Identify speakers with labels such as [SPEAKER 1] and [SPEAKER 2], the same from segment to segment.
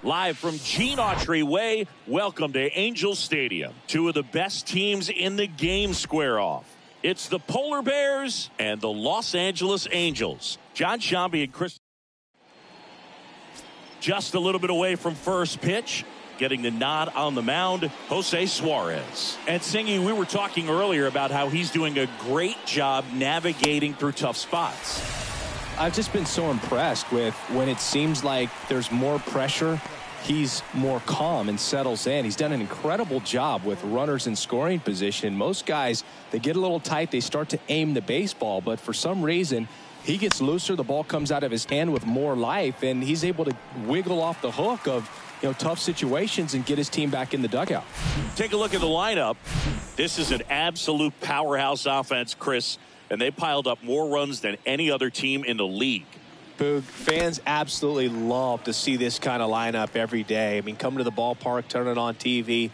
[SPEAKER 1] Live from Gene Autry Way, welcome to Angel Stadium. Two of the best teams in the game square off. It's the Polar Bears and the Los Angeles Angels. John Shambi and Chris just a little bit away from first pitch. Getting the nod on the mound, Jose Suarez. And Singy, we were talking earlier about how he's doing a great job navigating through tough spots.
[SPEAKER 2] I've just been so impressed with when it seems like there's more pressure, he's more calm and settles in. He's done an incredible job with runners in scoring position. Most guys, they get a little tight, they start to aim the baseball, but for some reason, he gets looser, the ball comes out of his hand with more life, and he's able to wiggle off the hook of tough situations and get his team back in the dugout.
[SPEAKER 1] Take a look at the lineup. This is an absolute powerhouse offense, Chris, and they piled up more runs than any other team in the league.
[SPEAKER 3] Boog, fans absolutely love to see this kind of lineup every day. I mean, come to the ballpark, turn it on TV.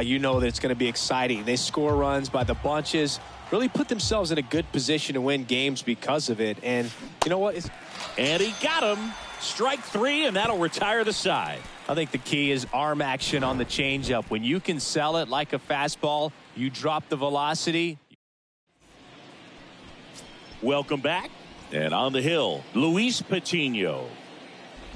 [SPEAKER 3] You know that it's going to be exciting. They score runs by the bunches, really put themselves in a good position to win games because of it. And you know what?
[SPEAKER 1] And he got him. Strike three, and that'll retire the side.
[SPEAKER 3] I think the key is arm action on the changeup. When you can sell it like a fastball, you drop the velocity.
[SPEAKER 1] Welcome back. And on the hill, Luis Patino.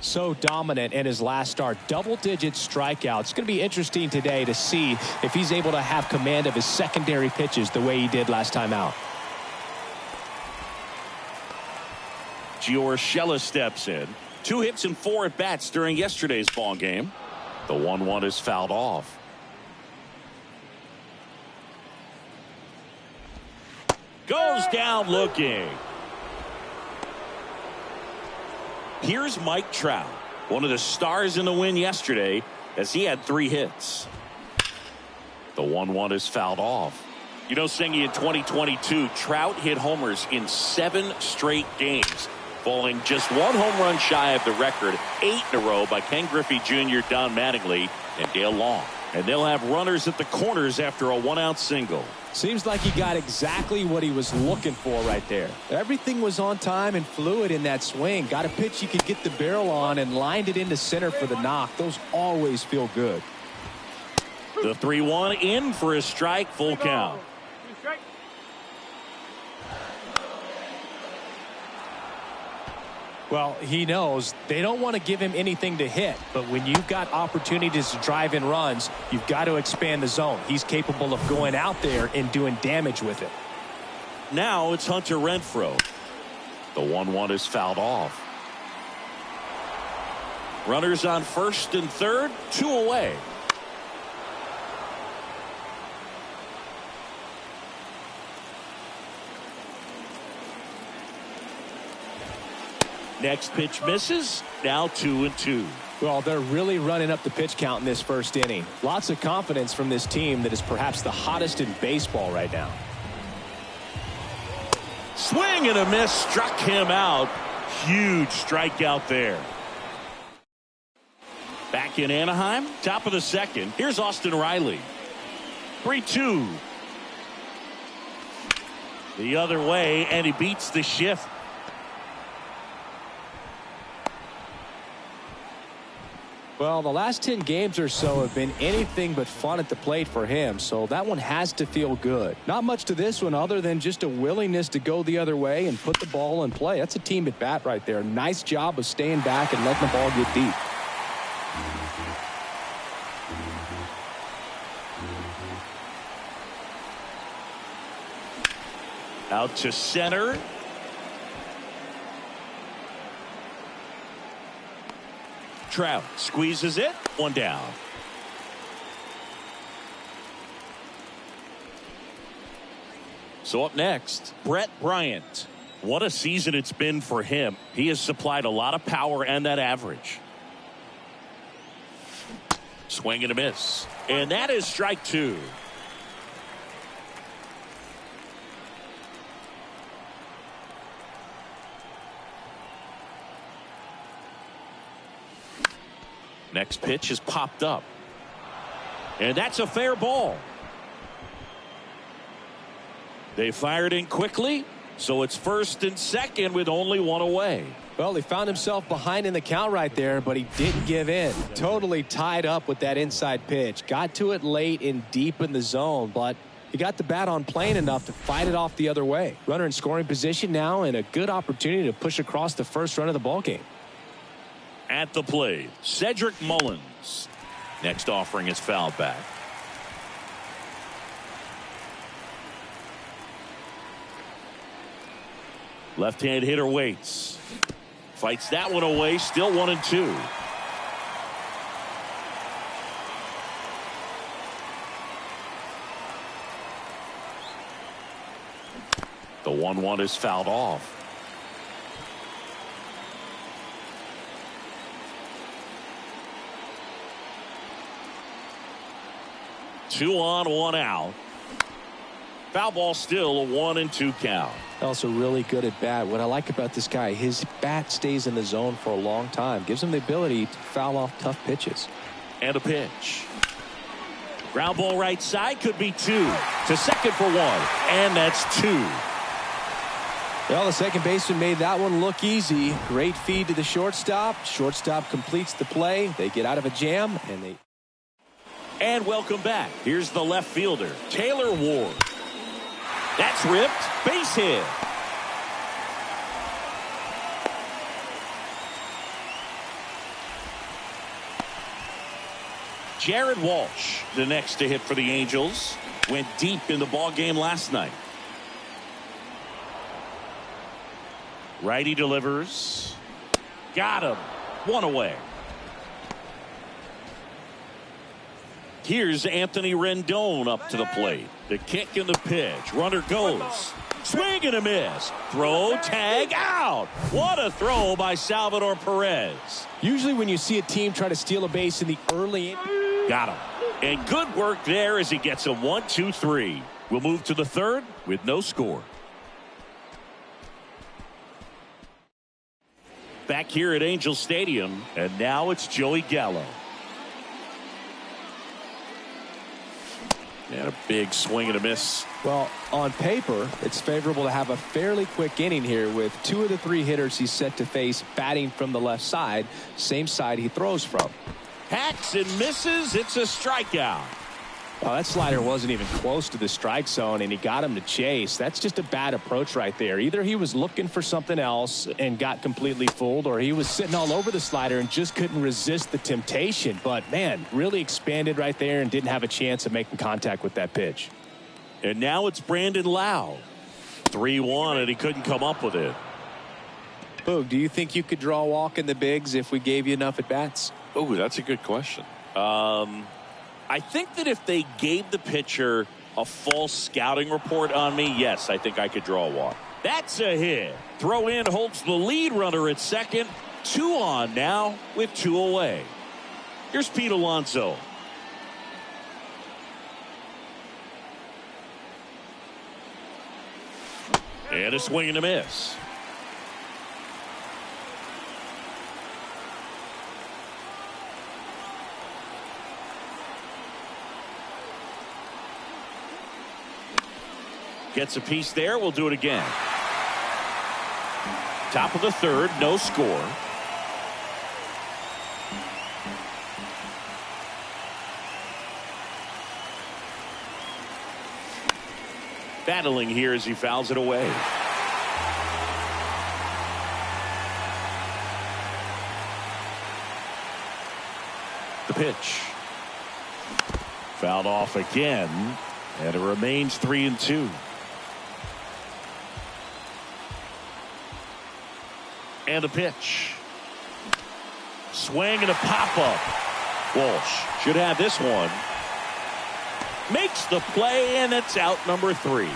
[SPEAKER 2] So dominant in his last start. Double-digit strikeouts. It's going to be interesting today to see if he's able to have command of his secondary pitches the way he did last time out.
[SPEAKER 1] Giorgella steps in. 2 hits and 4 at-bats during yesterday's ball game. The 1-1 is fouled off. Goes down looking. Here's Mike Trout, one of the stars in the win yesterday, as he had 3 hits. The 1-1 is fouled off. You know, Singy, in 2022, Trout hit homers in 7 straight games, falling just 1 home run shy of the record 8 in a row by Ken Griffey Jr., Don Mattingly, and Dale Long. And they'll have runners at the corners after a 1-out single.
[SPEAKER 2] Seems like he got exactly what he was looking for right there. Everything was on time and fluid in that swing. Got a pitch he could get the barrel on and lined it into center for the knock. Those always feel good.
[SPEAKER 1] The 3-1 in for a strike, full count.
[SPEAKER 2] Well, he knows they don't want to give him anything to hit, but when you've got opportunities to drive in runs, you've got to expand the zone. He's capable of going out there and doing damage with it.
[SPEAKER 1] Now it's Hunter Renfroe. The 1-1 is fouled off. Runners on first and third, 2 away. Next pitch misses. Now 2-2.
[SPEAKER 2] Well, they're really running up the pitch count in this first inning. Lots of confidence from this team that is perhaps the hottest in baseball right now.
[SPEAKER 1] Swing and a miss, struck him out. Huge strikeout there. Back in Anaheim, top of the second. Here's Austin Riley. 3-2. The other way, and he beats the shift.
[SPEAKER 2] Well, the last 10 games or so have been anything but fun at the plate for him, so that one has to feel good. Not much to this one other than just a willingness to go the other way and put the ball in play. That's a team at bat right there. Nice job of staying back and letting the ball get deep.
[SPEAKER 1] Out to center. Trout squeezes it. 1 down. So up next, Brett Bryant. What a season it's been for him. He has supplied a lot of power and that average. Swing and a miss. And that is strike 2. Next pitch is popped up. And that's a fair ball. They fired in quickly, So it's first and second with only one away.
[SPEAKER 3] Well, he found himself behind in the count right there, but he didn't give in. Totally tied up with that inside pitch. Got to it late and deep in the zone, but he got the bat on plane enough to fight it off the other way. Runner in scoring position now, and a good opportunity to push across the first run of the ballgame.
[SPEAKER 1] At the plate, Cedric Mullins. Next offering is fouled back. Left-hand hitter waits. Fights that one away. Still 1-2. The 1-1 is fouled off. Two on, one out. Foul ball, still a 1-2 count.
[SPEAKER 3] Also really good at bat. What I like about this guy, his bat stays in the zone for a long time. Gives him the ability to foul off tough pitches.
[SPEAKER 1] And a pitch. Ground ball right side, could be two. To second for one. And that's two.
[SPEAKER 3] Well, the second baseman made that one look easy. Great feed to the shortstop. Shortstop completes the play. They get out of a jam, and they...
[SPEAKER 1] And welcome back. Here's the left fielder, Taylor Ward. That's ripped. Base hit. Jared Walsh, the next to hit for the Angels. Went deep in the ball game last night. Righty delivers. Got him. One away. Here's Anthony Rendon up to the plate. The kick and the pitch. Runner goes. Swing and a miss. Throw, tag, out. What a throw by Salvador Perez.
[SPEAKER 3] Usually when you see a team try to steal a base in the early inning.
[SPEAKER 1] Got him. And good work there as he gets a 1-2-3. We'll move to the third with no score. Back here at Angel Stadium, and now it's Joey Gallo. And a big swing and a miss.
[SPEAKER 3] Well, on paper, it's favorable to have a fairly quick inning here with two of the three hitters he's set to face batting from the left side, same side he throws from.
[SPEAKER 1] Hacks and misses. It's a strikeout.
[SPEAKER 3] Well, that slider wasn't even close to the strike zone, and he got him to chase. That's just a bad approach right there. Either he was looking for something else and got completely fooled, or he was sitting all over the slider and just couldn't resist the temptation. But, man, really expanded right there and didn't have a chance of making contact with that pitch.
[SPEAKER 1] And now it's Brandon Lau. 3-1, and he couldn't come up with it.
[SPEAKER 3] Boog, do you think you could draw a walk in the bigs if we gave you enough at-bats?
[SPEAKER 1] Oh, that's a good question. I think that if they gave the pitcher a false scouting report on me, yes, I think I could draw a walk. That's a hit. Throw in holds the lead runner at second. 2 on now with 2 away. Here's Pete Alonso. And a swing and a miss. Gets a piece there. We'll do it again. Top of the third, no score. Battling here as he fouls it away. The pitch. Fouled off again, and it remains 3-2. And a pitch. Swing and a pop-up. Walsh should have this one. Makes the play, and it's out number 3.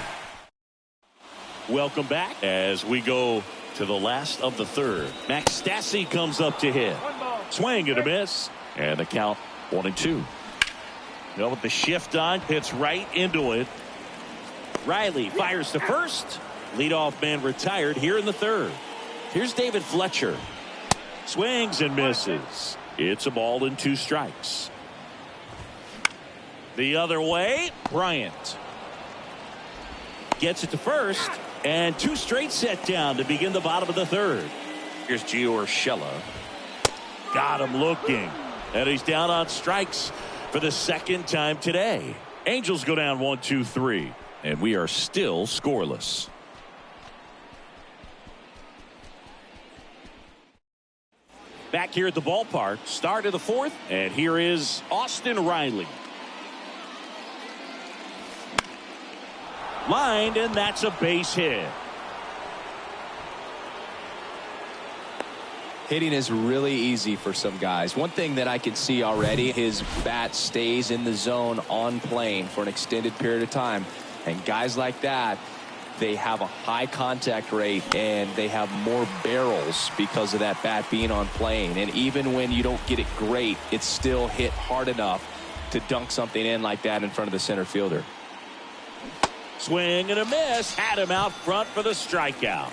[SPEAKER 1] Welcome back as we go to the last of the third. Max Stassi comes up to hit. Swing and a miss. And the count 1-2. Well, with the shift on, hits right into it. Riley fires to first. Leadoff man retired here in the third. Here's David Fletcher. Swings and misses. It's a ball and 2 strikes. The other way, Bryant gets it to first, And two straight set down to begin the bottom of the third. Here's Gio Urshela. Got him looking. And he's down on strikes for the second time today. Angels go down 1-2-3. And we are still scoreless. Back here at the ballpark, start of the fourth. And here is Austin Riley. Lined, and that's a base hit.
[SPEAKER 2] Hitting is really easy for some guys. One thing that I can see already, his bat stays in the zone on plane for an extended period of time. And guys like that, they have a high contact rate and they have more barrels because of that bat being on plane. And even when you don't get it great, it's still hit hard enough to dunk something in like that in front of the center fielder.
[SPEAKER 1] Swing and a miss. Had him out front for the strikeout.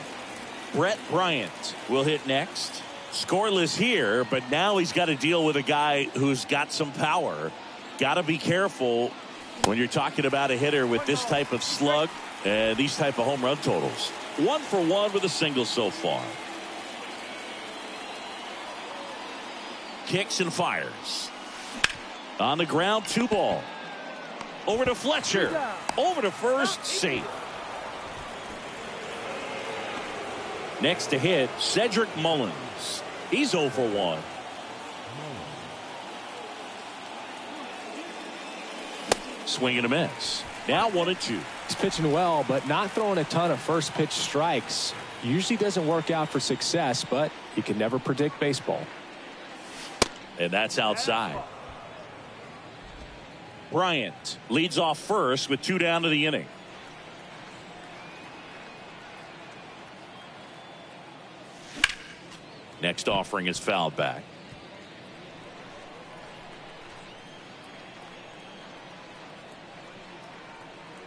[SPEAKER 1] Brett Bryant will hit next. Scoreless here, but now he's got to deal with a guy who's got some power. Got to be careful when you're talking about a hitter with this type of slug and these type of home run totals. 1 for 1 with a single so far. Kicks and fires. On the ground, 2 ball. Over to Fletcher. Over to first, safe. Next to hit, Cedric Mullins. He's 0 for 1. Swing and a miss. Now 1-2.
[SPEAKER 3] He's pitching well, but not throwing a ton of first pitch strikes. Usually doesn't work out for success, but you can never predict baseball.
[SPEAKER 1] And that's outside. Bryant leads off first with 2 down to the inning. Next offering is fouled back.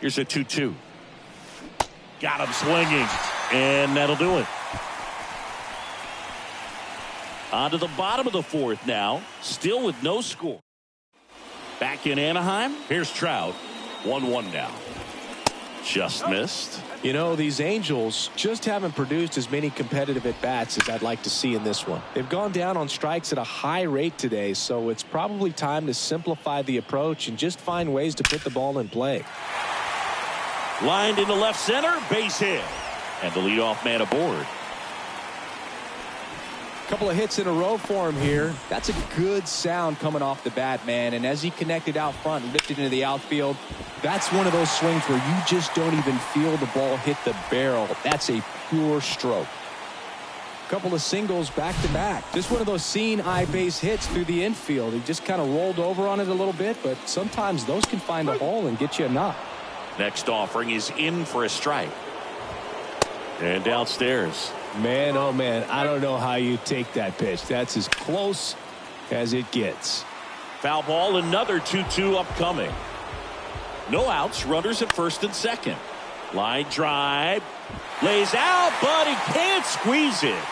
[SPEAKER 1] Here's a 2-2. Got him swinging, and that'll do it. On to the bottom of the fourth now, still with no score. Back in Anaheim, here's Trout. 1-1 now. Just missed.
[SPEAKER 3] You know, these Angels just haven't produced as many competitive at-bats as I'd like to see in this one. They've gone down on strikes at a high rate today, so it's probably time to simplify the approach and just find ways to put the ball in play.
[SPEAKER 1] Lined into left center, base hit. And the leadoff man aboard.
[SPEAKER 3] Couple of hits in a row for him here. That's a good sound coming off the bat, man. And as he connected out front and ripped it into the outfield, that's one of those swings where you just don't even feel the ball hit the barrel. That's a pure stroke. Couple of singles back to back. Just one of those seeing eye base hits through the infield. He just kind of rolled over on it a little bit, but sometimes those can find a hole and get you a knock.
[SPEAKER 1] Next offering is in for a strike. And downstairs.
[SPEAKER 3] Man, oh man, I don't know how you take that pitch. That's as close as it gets.
[SPEAKER 1] Foul ball, another 2-2 upcoming. No outs, runners at first and second. Line drive. Lays out, but he can't squeeze it.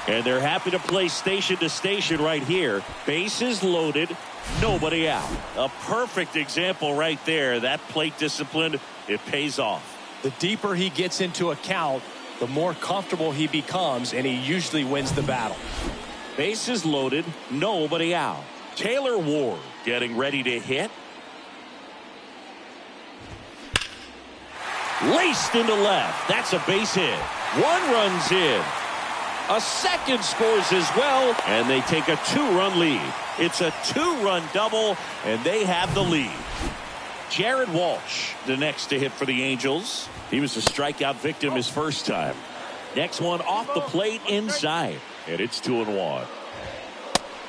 [SPEAKER 1] And they're happy to play station to station right here. Bases loaded, nobody out. A perfect example right there. That plate discipline, it pays off.
[SPEAKER 3] The deeper he gets into a count, the more comfortable he becomes, and he usually wins the battle.
[SPEAKER 1] Bases loaded, nobody out. Taylor Ward getting ready to hit. Laced into left. That's a base hit. One runs in. A second scores as well, and they take a 2-run lead. It's a 2-run double, and they have the lead. Jared Walsh, the next to hit for the Angels. He was a strikeout victim his first time. Next one off the plate inside, and it's 2-1.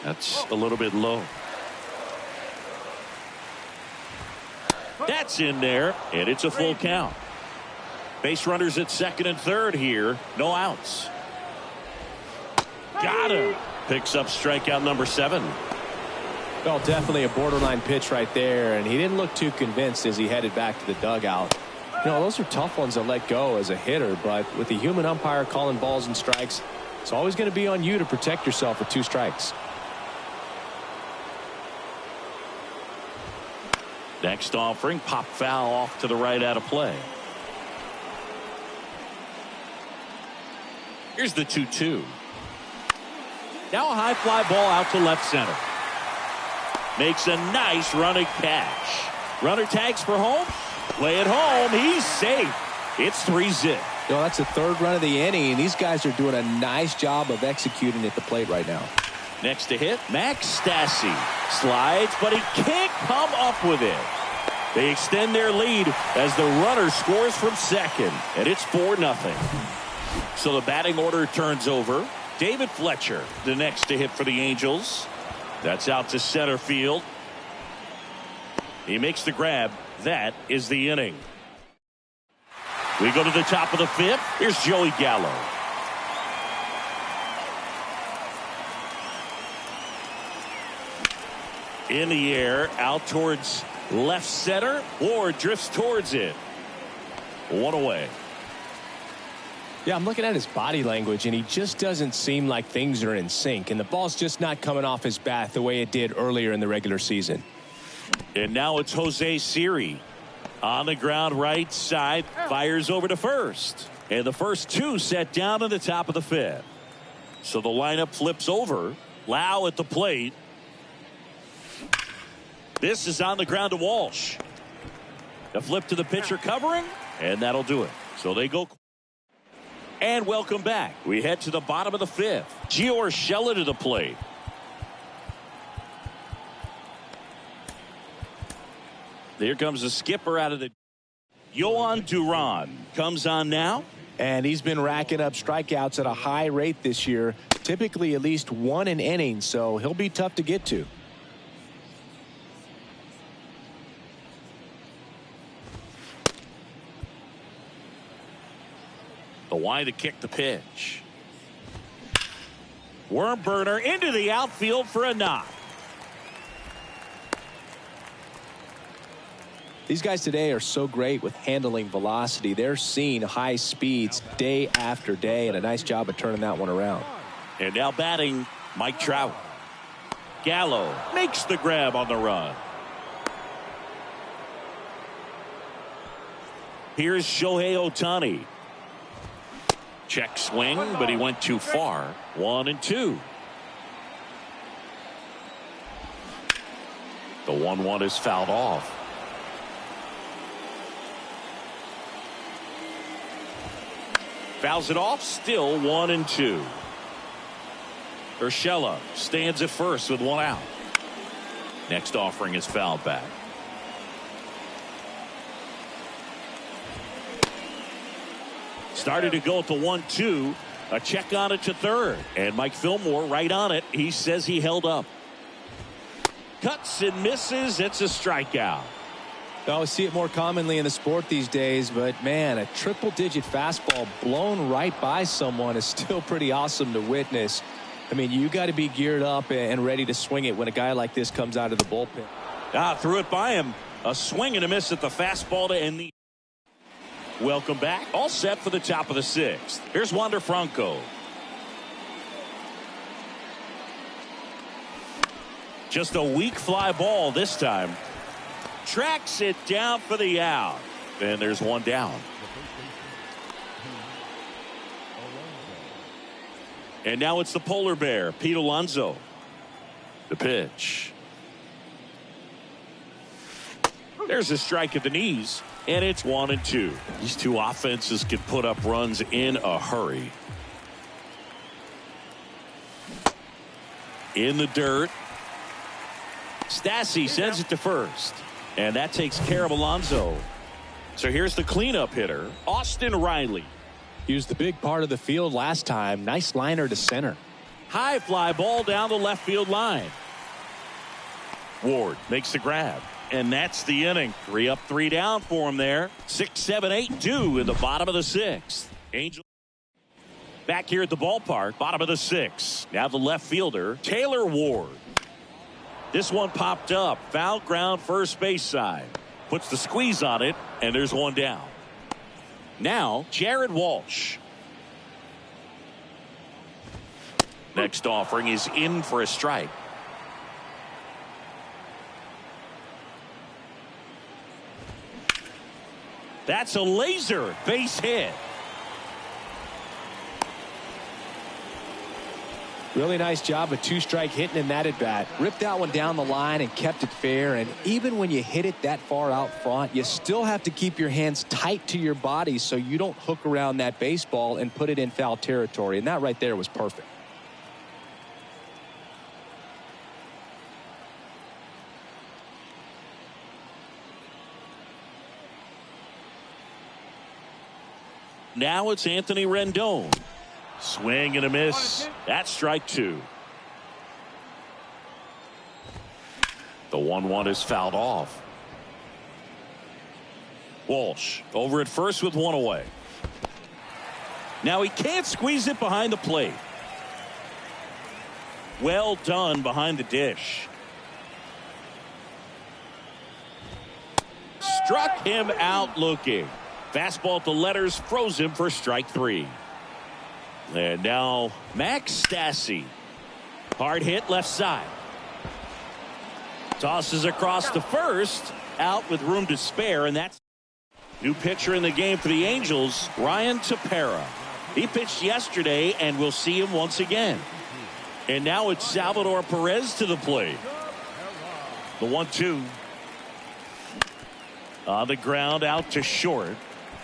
[SPEAKER 1] That's a little bit low. That's in there, and it's a full count. Base runners at second and third here. No outs. Got him. Picks up strikeout number 7.
[SPEAKER 3] Well, definitely a borderline pitch right there, and he didn't look too convinced as he headed back to the dugout. You know, those are tough ones to let go as a hitter, but with the human umpire calling balls and strikes, it's always going to be on you to protect yourself with 2 strikes.
[SPEAKER 1] Next offering, pop foul off to the right out of play. Here's the 2-2. Now a high fly ball out to left center. Makes a nice running catch. Runner tags for home. Play it home. He's safe. It's 3-zip.
[SPEAKER 2] You know, that's the third run of the inning, and these guys are doing a nice job of executing at the plate right now.
[SPEAKER 1] Next to hit, Max Stassi slides, but he can't come up with it. They extend their lead as the runner scores from second, and it's 4-0. So the batting order turns over. David Fletcher, the next to hit for the Angels. That's out to center field. He makes the grab. That is the inning. We go to the top of the fifth. Here's Joey Gallo. In the air, out towards left center. Ward drifts towards it. One away.
[SPEAKER 2] Yeah, I'm looking at his body language, and he just doesn't seem like things are in sync, and the ball's just not coming off his bat the way it did earlier in the regular season.
[SPEAKER 1] And now it's Jose Siri. On the ground right side, fires over to first. And the first two set down at the top of the fifth. So the lineup flips over. Lau at the plate. This is on the ground to Walsh. The flip to the pitcher covering, and that'll do it. So they go. And welcome back. We head to the bottom of the fifth. Gio Urshela to the plate. Here comes the skipper out of the. Yohan Duran comes on now.
[SPEAKER 2] And he's been racking up strikeouts at a high rate this year, typically at least one an inning, so he'll be tough to get to.
[SPEAKER 1] The wide to kick the pitch. Worm burner into the outfield for a knock.
[SPEAKER 2] These guys today are so great with handling velocity. They're seeing high speeds day after day, and a nice job of turning that one around.
[SPEAKER 1] And now batting, Mike Trout. Gallo makes the grab on the run. Here's Shohei Ohtani. Check swing, but he went too far. 1-2. The 1-1 is fouled off. Fouls it off, still 1-2. Urshela stands at first with one out. Next offering is fouled back. Started to go at the 1-2. A check on it to third. And Mike Fillmore right on it. He says he held up. Cuts and misses. It's a strikeout.
[SPEAKER 2] I see it more commonly in the sport these days, but man, a triple-digit fastball blown right by someone is still pretty awesome to witness. I mean, you got to be geared up and ready to swing it when a guy like this comes out of the bullpen.
[SPEAKER 1] Threw it by him. A swing and a miss at the fastball to end the. Welcome back. All set for the top of the sixth. Here's Wander Franco. Just a weak fly ball this time. Tracks it down for the out. And there's one down. And now it's the polar bear, Pete Alonso. The pitch. There's a strike at the knees. And it's 1-2. These two offenses can put up runs in a hurry. In the dirt. Stassi sends it to first. And that takes care of Alonso. So here's the cleanup hitter, Austin Riley.
[SPEAKER 2] He was the big part of the field last time. Nice liner to center.
[SPEAKER 1] High fly ball down the left field line. Ward makes the grab. And that's the inning. 3 up, 3 down for him there. 6, 7, 8 due in the bottom of the sixth. Angel back here at the ballpark. Bottom of the sixth. Now the left fielder, Taylor Ward. This one popped up. Foul ground first base side. Puts the squeeze on it. And there's one down. Now Jared Walsh. Next offering is in for a strike. That's a laser base hit.
[SPEAKER 2] Really nice job of two-strike hitting in that at-bat. Ripped that one down the line and kept it fair. And even when you hit it that far out front, you still have to keep your hands tight to your body so you don't hook around that baseball and put it in foul territory. And that right there was perfect.
[SPEAKER 1] Now it's Anthony Rendon. Swing and a miss. That's strike two. The 1-1 is fouled off. Walsh over at first with one away. Now he can't squeeze it behind the plate. Well done behind the dish. Struck him out looking. Fastball at the letters froze him for strike three. And now Max Stassi. Hard hit left side. Tosses across to first. Out with room to spare, and that's new pitcher in the game for the Angels, Ryan Tepera. He pitched yesterday, and we'll see him once again. And now it's Salvador Perez to the plate. The 1-2. On the ground out to short.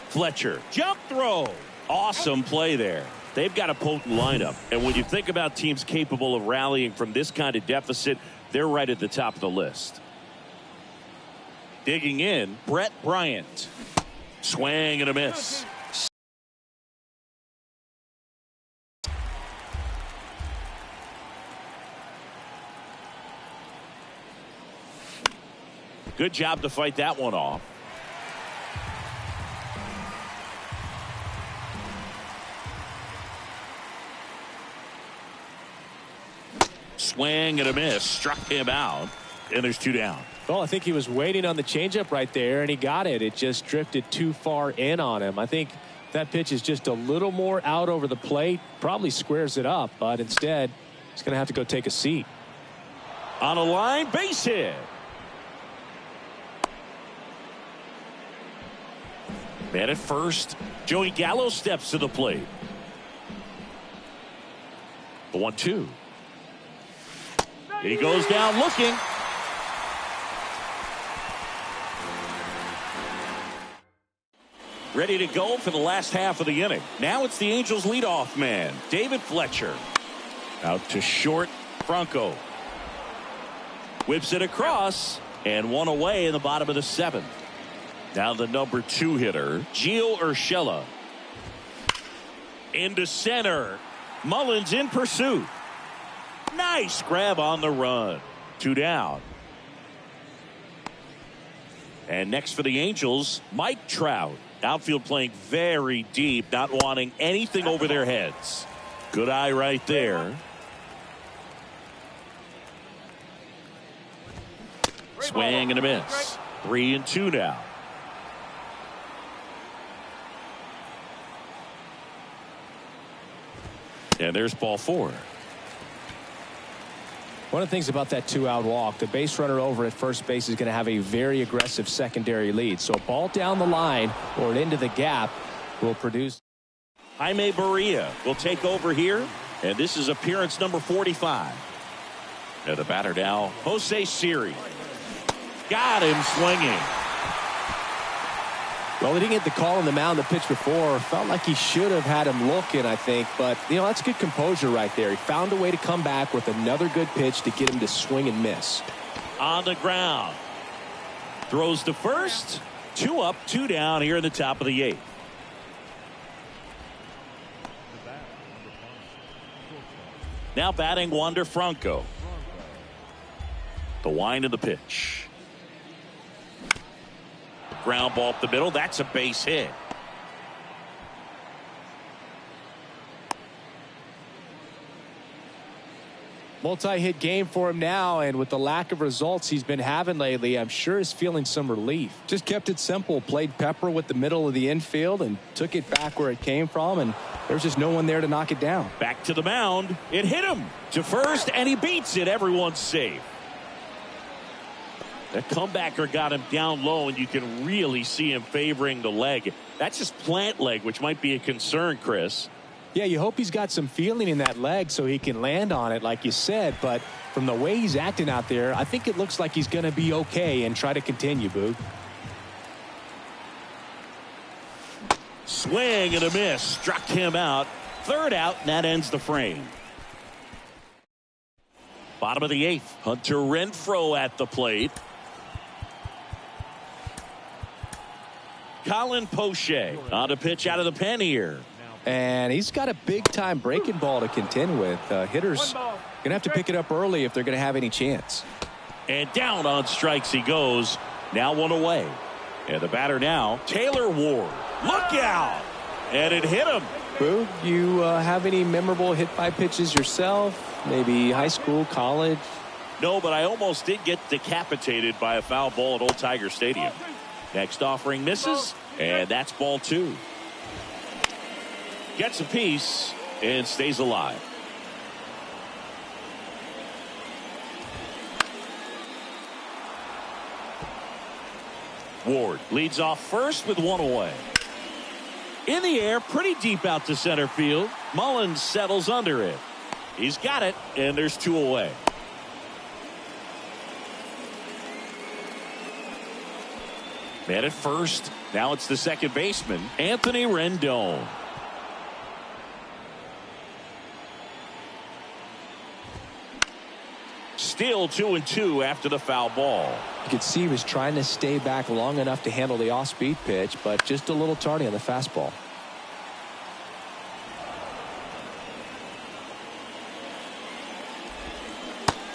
[SPEAKER 1] Fletcher. Jump throw. Awesome play there. They've got a potent lineup. And when you think about teams capable of rallying from this kind of deficit, they're right at the top of the list. Digging in, Brett Bryant. Swing and a miss. Good job to fight that one off. Swing and a miss. Struck him out. And there's two down.
[SPEAKER 3] Well, I think he was waiting on the changeup right there, and he got it. It just drifted too far in on him. I think that pitch is just a little more out over the plate. Probably squares it up, but instead, he's going to have to go take a seat.
[SPEAKER 1] On a line, base hit. Man at first. Joey Gallo steps to the plate. The 1-2. He goes down looking. Ready to go for the last half of the inning. Now it's the Angels leadoff man, David Fletcher. Out to short, Franco. Whips it across, and one away in the bottom of the seventh. Now the number 2 hitter, Gio Urshela. Into center. Mullins in pursuit. Nice grab on the run. 2 down. And next for the Angels, Mike Trout. Outfield playing very deep, not wanting anything over their heads. Good eye right there. Swing and a miss. 3-2 now. And there's ball 4.
[SPEAKER 2] One of the things about that 2-out walk, the base runner over at first base is going to have a very aggressive secondary lead. So a ball down the line or into the gap will produce.
[SPEAKER 1] Jaime Barria will take over here, and this is appearance number 45. And the batter now, Jose Siri. Got him swinging.
[SPEAKER 2] Well, he didn't get the call on the mound the pitch before. Felt like he should have had him looking, I think. But, you know, that's good composure right there. He found a way to come back with another good pitch to get him to swing and miss.
[SPEAKER 1] On the ground. Throws to first. 2 up, 2 down here in the top of the 8th. Now batting Wander Franco. The wind of the pitch. Ground ball up the middle. That's a base hit.
[SPEAKER 3] Multi-hit game for him now, and with the lack of results he's been having lately, I'm sure he's feeling some relief.
[SPEAKER 2] Just kept it simple. Played pepper with the middle of the infield and took it back where it came from, and there's just no one there to knock it down.
[SPEAKER 1] Back to the mound. It hit him to first, and he beats it. Everyone's safe. The comebacker got him down low, and you can really see him favoring the leg. That's his plant leg, which might be a concern, Chris.
[SPEAKER 3] Yeah, you hope he's got some feeling in that leg so he can land on it, like you said. But from the way he's acting out there, I think it looks like he's going to be okay and try to continue, Boog.
[SPEAKER 1] Swing and a miss. Struck him out. Third out, and that ends the frame. Bottom of the eighth. Hunter Renfroe at the plate. Colin Poche on to pitch out of the pen here.
[SPEAKER 3] And he's got a big-time breaking ball to contend with. Hitters going to have to pick it up early if they're going to have any chance.
[SPEAKER 1] And down on strikes he goes. Now one away. And the batter now, Taylor Ward. Look out! And it hit him.
[SPEAKER 3] Boog, you have any memorable hit-by pitches yourself? Maybe high school, college?
[SPEAKER 1] No, but I almost did get decapitated by a foul ball at Old Tiger Stadium. Next offering misses, and that's ball two. Gets a piece and stays alive. Ward leads off first with one away. In the air, pretty deep out to center field. Mullins settles under it. He's got it, and there's two away. Man at first. Now it's the second baseman, Anthony Rendon. Still 2-2 after the foul ball.
[SPEAKER 3] You could see he was trying to stay back long enough to handle the off-speed pitch, but just a little tardy on the fastball.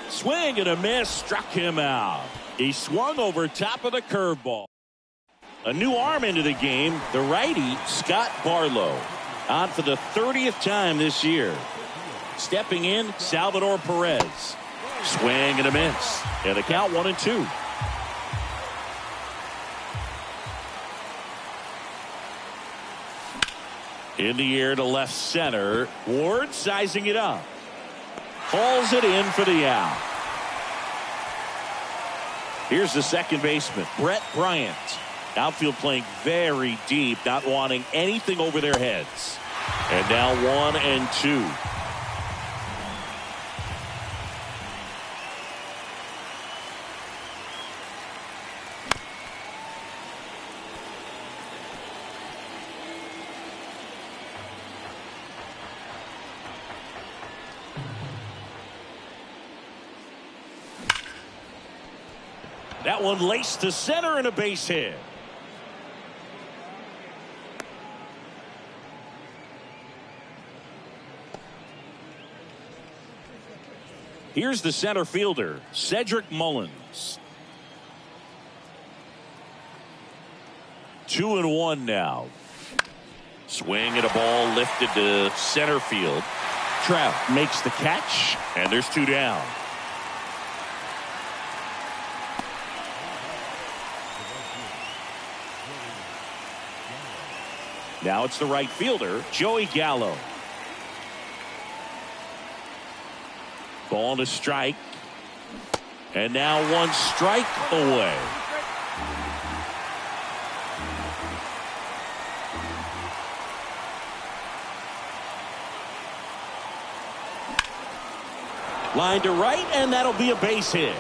[SPEAKER 1] Swing and a miss. Struck him out. He swung over top of the curveball. A new arm into the game, the righty Scott Barlow, on for the 30th time this year. Stepping in, Salvador Perez. Swing and a miss. And the count 1-2. In the air to left center. Ward sizing it up. Hauls it in for the out. Here's the second baseman, Brett Bryant. Outfield playing very deep, not wanting anything over their heads. And now 1-2. That one laced to center and a base hit. Here's the center fielder, Cedric Mullins. 2-1 now. Swing at a ball lifted to center field. Trout makes the catch, and there's two down. Now it's the right fielder, Joey Gallo. Ball to strike. And now one strike away. Line to right, and that'll be a base hit.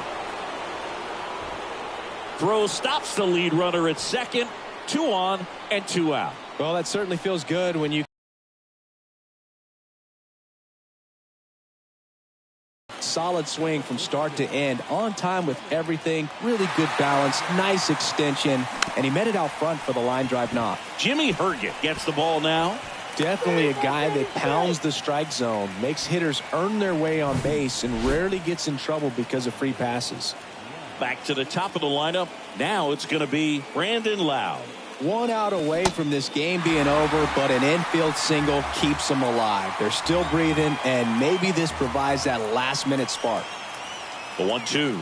[SPEAKER 1] Throw stops the lead runner at second. 2 on and 2 out.
[SPEAKER 3] Well, that certainly feels good when you solid swing from start to end, on time with everything, really good balance, nice extension, and he met it out front for the line drive knock.
[SPEAKER 1] Jimmy Herget gets the ball now.
[SPEAKER 3] Definitely a guy that pounds the strike zone, makes hitters earn their way on base, and rarely gets in trouble because of free passes.
[SPEAKER 1] Back to the top of the lineup. Now it's going to be Brandon Lowe.
[SPEAKER 3] 1 out away from this game being over, but an infield single keeps them alive. They're still breathing, and maybe this provides that last-minute spark.
[SPEAKER 1] The 1-2.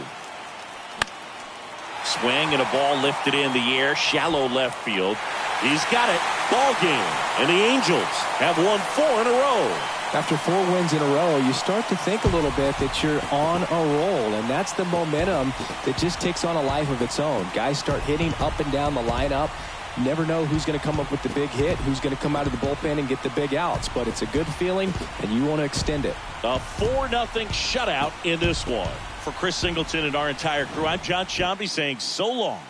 [SPEAKER 1] Swing and a ball lifted in the air, shallow left field. He's got it. Ball game. And the Angels have won 4 in a row.
[SPEAKER 3] After 4 wins in a row, you start to think a little bit that you're on a roll, and that's the momentum that just takes on a life of its own. Guys start hitting up and down the lineup.
[SPEAKER 2] You never know who's going to come up with the big hit, who's going to come out of the bullpen and get the big outs. But it's a good feeling, and you want to extend it.
[SPEAKER 1] A 4-0 shutout in this one. For Chris Singleton and our entire crew, I'm John Sciambi saying so long.